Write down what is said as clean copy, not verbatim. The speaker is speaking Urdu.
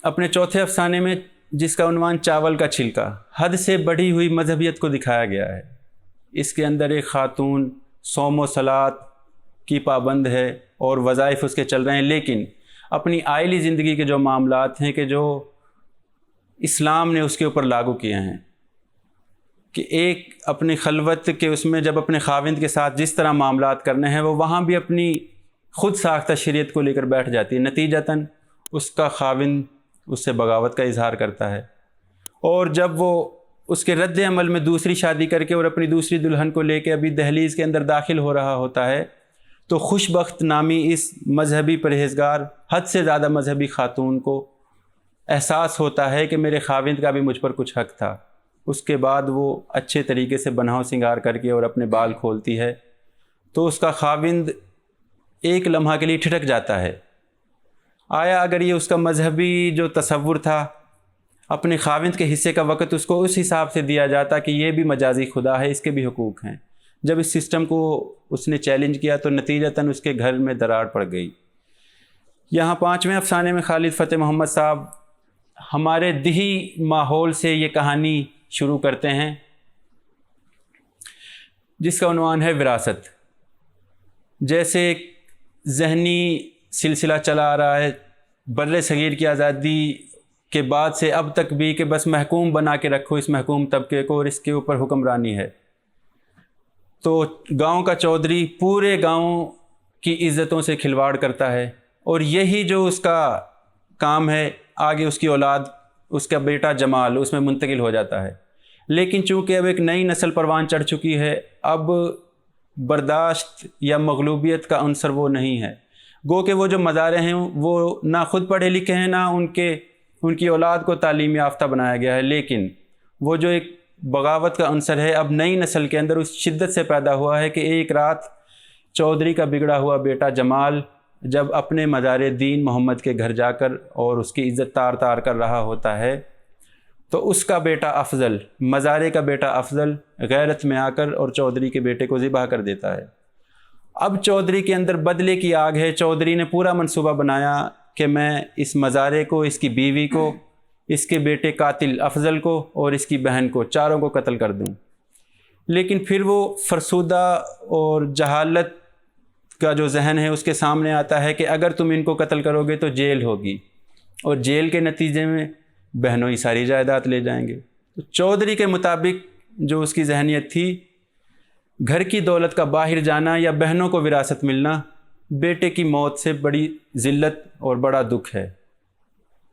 اپنے چوتھے افسانے میں جس کا عنوان چاول کا چھلکا، حد سے بڑھی ہوئی مذہبیت کو دکھایا گیا ہے۔ اس کے اندر ایک خاتون صوم و صلات کی پابند ہے اور وظائف اس کے چل رہے ہیں، لیکن اپنی آئلی زندگی کے جو معاملات ہیں کہ جو اسلام نے اس کے اوپر لاگو کیے ہیں، کہ ایک اپنی خلوت کے اس میں جب اپنے خاوند کے ساتھ جس طرح معاملات کرنے ہیں وہ وہاں بھی اپنی خود ساختہ شریعت کو لے کر بیٹھ جاتی ہے، نتیجتاً اس کا خاوند اس سے بغاوت کا اظہار کرتا ہے، اور جب وہ اس کے رد عمل میں دوسری شادی کر کے اور اپنی دوسری دلہن کو لے کے ابھی دہلیز کے اندر داخل ہو رہا ہوتا ہے تو خوش بخت نامی اس مذہبی پرہیزگار حد سے زیادہ مذہبی خاتون کو احساس ہوتا ہے کہ میرے خاوند کا بھی مجھ پر کچھ حق تھا۔ اس کے بعد وہ اچھے طریقے سے بناؤ سنگار کر کے اور اپنے بال کھولتی ہے تو اس کا خاوند ایک لمحہ کے لیے ٹھٹک جاتا ہے۔ آیا اگر یہ اس کا مذہبی جو تصور تھا، اپنے خاوند کے حصے کا وقت اس کو اس حساب سے دیا جاتا کہ یہ بھی مجازی خدا ہے، اس کے بھی حقوق ہیں، جب اس سسٹم کو اس نے چیلنج کیا تو نتیجتاً اس کے گھر میں دراڑ پڑ گئی۔ یہاں 5ویں افسانے میں خالد فتح محمد صاحب ہمارے دیہی ماحول سے یہ کہانی شروع کرتے ہیں جس کا عنوان ہے وراثت۔ جیسے ایک ذہنی سلسلہ چلا آ رہا ہے بر صغیر کی آزادی کے بعد سے اب تک بھی کہ بس محکوم بنا کے رکھو اس محکوم طبقے کو اور اس کے اوپر حکمرانی ہے، تو گاؤں کا چودھری پورے گاؤں کی عزتوں سے کھلواڑ کرتا ہے اور یہی جو اس کا کام ہے آگے اس کی اولاد، اس کا بیٹا جمال اس میں منتقل ہو جاتا ہے، لیکن چونکہ اب ایک نئی نسل پروان چڑھ چکی ہے، اب برداشت یا مغلوبیت کا عنصر وہ نہیں ہے، گو کہ وہ جو مزارع ہیں وہ نہ خود پڑھے لکھے ہیں نہ ان کی اولاد کو تعلیم یافتہ بنایا گیا ہے، لیکن وہ جو ایک بغاوت کا عنصر ہے اب نئی نسل کے اندر اس شدت سے پیدا ہوا ہے کہ ایک رات چودھری کا بگڑا ہوا بیٹا جمال جب اپنے مزار دین محمد کے گھر جا کر اور اس کی عزت تار تار کر رہا ہوتا ہے تو اس کا بیٹا افضل، مزارے کا بیٹا افضل غیرت میں آ کر اور چودھری کے بیٹے کو ذبح کر دیتا ہے۔ اب چودھری کے اندر بدلے کی آگ ہے، چودھری نے پورا منصوبہ بنایا کہ میں اس مزارے کو، اس کی بیوی کو، اس کے بیٹے قاتل افضل کو اور اس کی بہن کو، چاروں کو قتل کر دوں، لیکن پھر وہ فرسودہ اور جہالت کا جو ذہن ہے اس کے سامنے آتا ہے کہ اگر تم ان کو قتل کرو گے تو جیل ہوگی اور جیل کے نتیجے میں بہنوں ہی ساری جائیداد لے جائیں گے۔ تو چودھری کے مطابق جو اس کی ذہنیت تھی، گھر کی دولت کا باہر جانا یا بہنوں کو وراثت ملنا بیٹے کی موت سے بڑی ذلت اور بڑا دکھ ہے۔